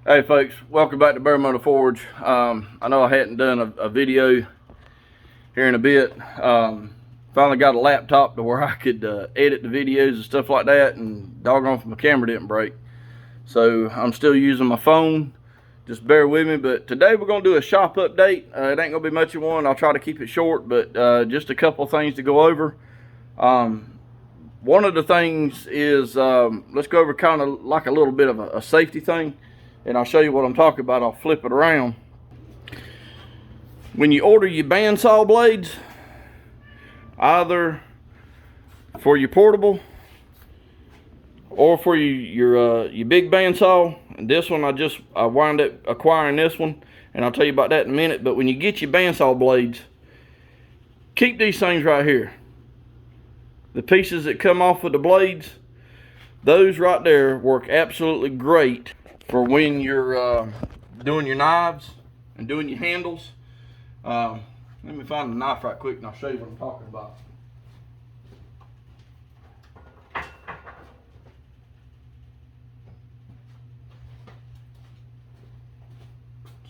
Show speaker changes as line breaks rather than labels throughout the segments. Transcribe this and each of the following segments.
Hey folks, welcome back to Bare Motor Forge. I know I hadn't done a video here in a bit. Finally got a laptop to where I could edit the videos and stuff like that, and doggone if my camera didn't break. So I'm still using my phone. Just bear with me, but today we're going to do a shop update. It ain't going to be much of one. I'll try to keep it short, but just a couple of things to go over. One of the things is, let's go over kind of like a little bit of a safety thing. And I'll show you what I'm talking about. I'll flip it around. When you order your bandsaw blades, either for your portable or for your big bandsaw, and this one I wound up acquiring this one, and I'll tell you about that in a minute. But when you get your bandsaw blades, keep these things right here. The pieces that come off of the blades, those right there work absolutely great for when you're doing your knives and doing your handles. Let me find the knife right quick and I'll show you what I'm talking about.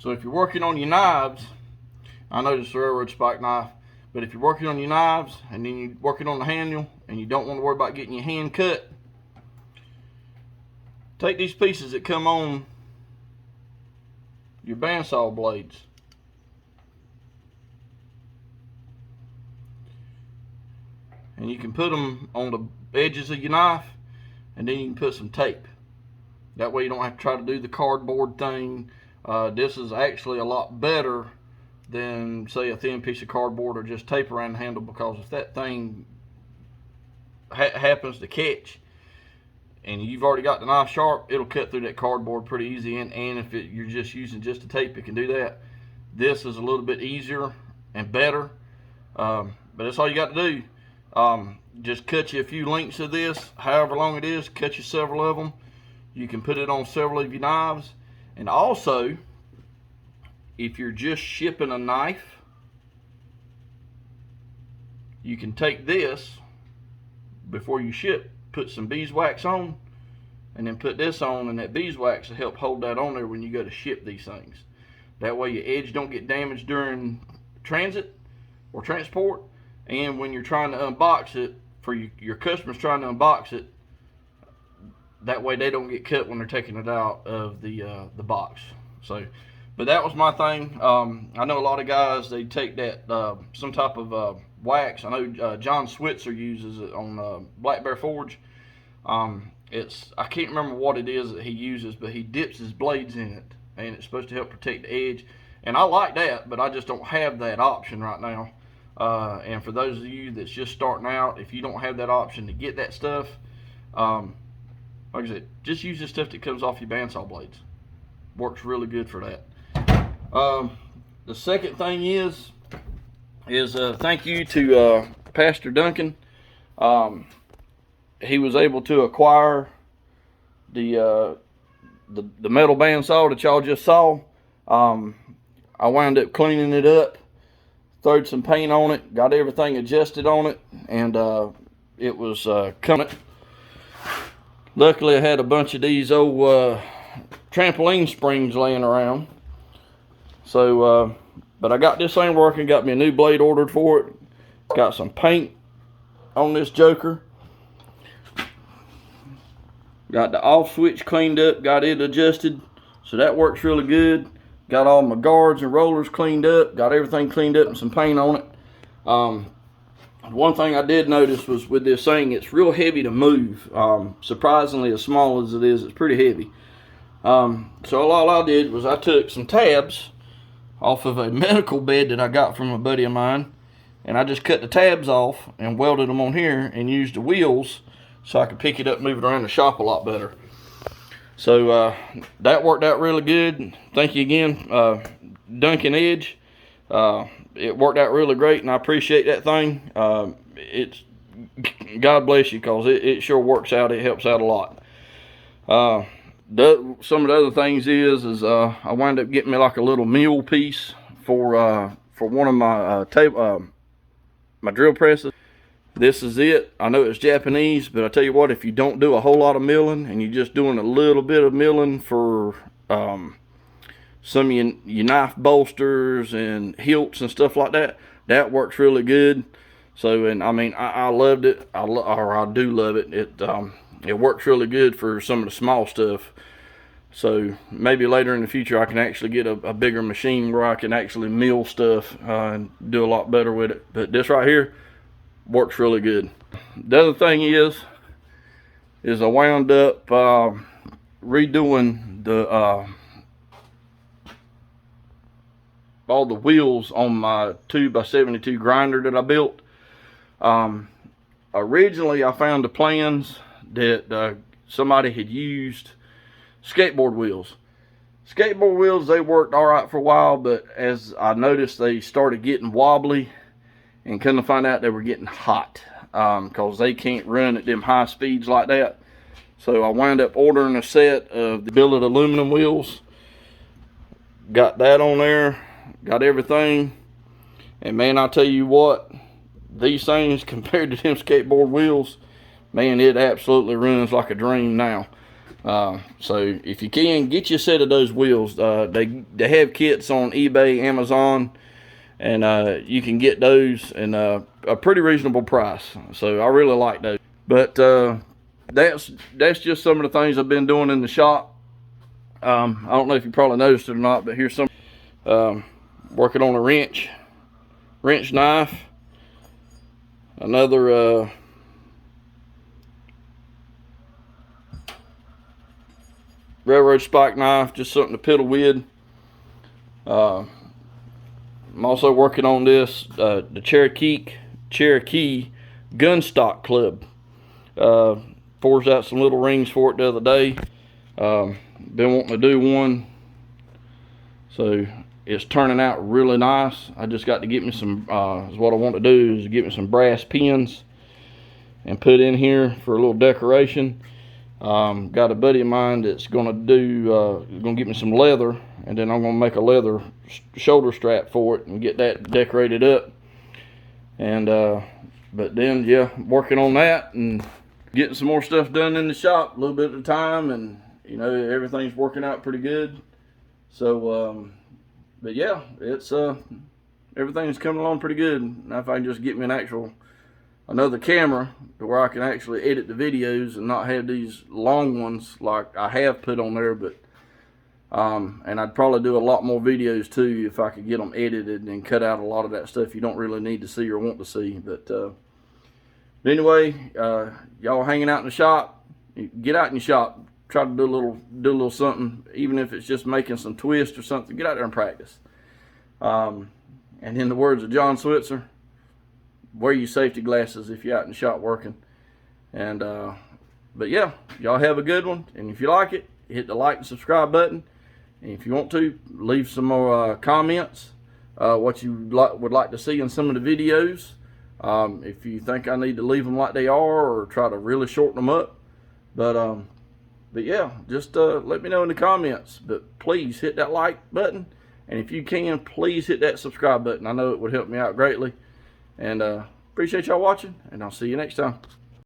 So if you're working on your knives, I know this is a railroad spike knife, but if you're working on your knives and then you're working on the handle and you don't want to worry about getting your hand cut, take these pieces that come on your bandsaw blades, and you can put them on the edges of your knife, and then you can put some tape. That way you don't have to try to do the cardboard thing. This is actually a lot better than, say, a thin piece of cardboard or just tape around the handle, because if that thing happens to catch and you've already got the knife sharp, it'll cut through that cardboard pretty easy. And if you're just using just a tape, it can do that. This is a little bit easier and better, but that's all you got to do. Just cut you a few lengths of this, however long it is, cut you several of them. You can put it on several of your knives. And also, if you're just shipping a knife, you can take this before you ship, put some beeswax on, and then put this on, and that beeswax will help hold that on there when you go to ship these things. That way your edge don't get damaged during transit or transport, and when you're trying to unbox it, for your customers trying to unbox it, that way they don't get cut when they're taking it out of the box. So, but that was my thing. I know a lot of guys, they take that some type of wax. I know John Switzer uses it on Black Bear Forge. I can't remember what it is that he uses, but he dips his blades in it, and it's supposed to help protect the edge. And I like that, but I just don't have that option right now. And for those of you that's just starting out, if you don't have that option to get that stuff, like I said, just use the stuff that comes off your bandsaw blades. Works really good for that. The second thing is thank you to Pastor Duncan. He was able to acquire the metal bandsaw that y'all just saw. I wound up cleaning it up, throwed some paint on it, got everything adjusted on it, and it was coming. Luckily, I had a bunch of these old trampoline springs laying around. So, but I got this thing working, got me a new blade ordered for it, got some paint on this joker, got the off switch cleaned up, got it adjusted, so that works really good. Got all my guards and rollers cleaned up, got everything cleaned up and some paint on it. One thing I did notice was with this thing, it's real heavy to move. Surprisingly, as small as it is, it's pretty heavy. So all I did was I took some tabs off of a medical bed that I got from a buddy of mine, and I just cut the tabs off and welded them on here and used the wheels so I could pick it up and move it around the shop a lot better. So that worked out really good. Thank you again, Duncan Edge. It worked out really great, and I appreciate that thing. It's God bless you, because it sure works out. It helps out a lot. Some of the other things is I wound up getting me like a little mule piece for one of my my drill presses. This is it. I know it's Japanese, but I tell you what, if you don't do a whole lot of milling and you're just doing a little bit of milling for some of your knife bolsters and hilts and stuff like that. That works really good. So, and I mean, I loved it. I do love it. It works really good for some of the small stuff. So maybe later in the future I can actually get a bigger machine where I can actually mill stuff and do a lot better with it. But this right here works really good. The other thing is I wound up redoing the all the wheels on my 2x72 grinder that I built. Originally I found the plans that somebody had used skateboard wheels. Skateboard wheels, they worked all right for a while, but as I noticed, they started getting wobbly, and couldn't find out they were getting hot because they can't run at them high speeds like that. So I wound up ordering a set of the billet aluminum wheels. Got that on there, got everything, and man, I tell you what, these things compared to them skateboard wheels, man, it absolutely runs like a dream now. So if you can, get you a set of those wheels. They have kits on eBay, Amazon, and you can get those in a pretty reasonable price. So I really like those. But that's just some of the things I've been doing in the shop. I don't know if you probably noticed it or not, but here's some working on a wrench knife, another railroad spike knife, just something to piddle with. I'm also working on this, the Cherokee Gun Stock Club. Forged out some little rings for it the other day. Been wanting to do one, so it's turning out really nice. I just got to get me some, what I want to do is get me some brass pins and put in here for a little decoration. Got a buddy of mine that's gonna get me some leather, and then I'm gonna make a leather shoulder strap for it and get that decorated up. And but then, yeah, working on that and getting some more stuff done in the shop a little bit at a time, and you know, everything's working out pretty good. So but yeah, it's everything's coming along pretty good. Now if I can just get me another camera to where I can actually edit the videos and not have these long ones like I have put on there, but and I'd probably do a lot more videos too if I could get them edited and cut out a lot of that stuff you don't really need to see or want to see. But anyway, y'all hanging out in the shop, get out in the shop, try to do a little something, even if it's just making some twists or something. Get out there and practice. And in the words of John Switzer, wear your safety glasses if you're out in the shop working. And but yeah, y'all have a good one, and if you like it, hit the like and subscribe button, and if you want to, leave some more comments, what you would like to see in some of the videos. If you think I need to leave them like they are or try to really shorten them up. But yeah, just let me know in the comments. But please hit that like button, and if you can, please hit that subscribe button. I know it would help me out greatly. And appreciate y'all watching, and I'll see you next time.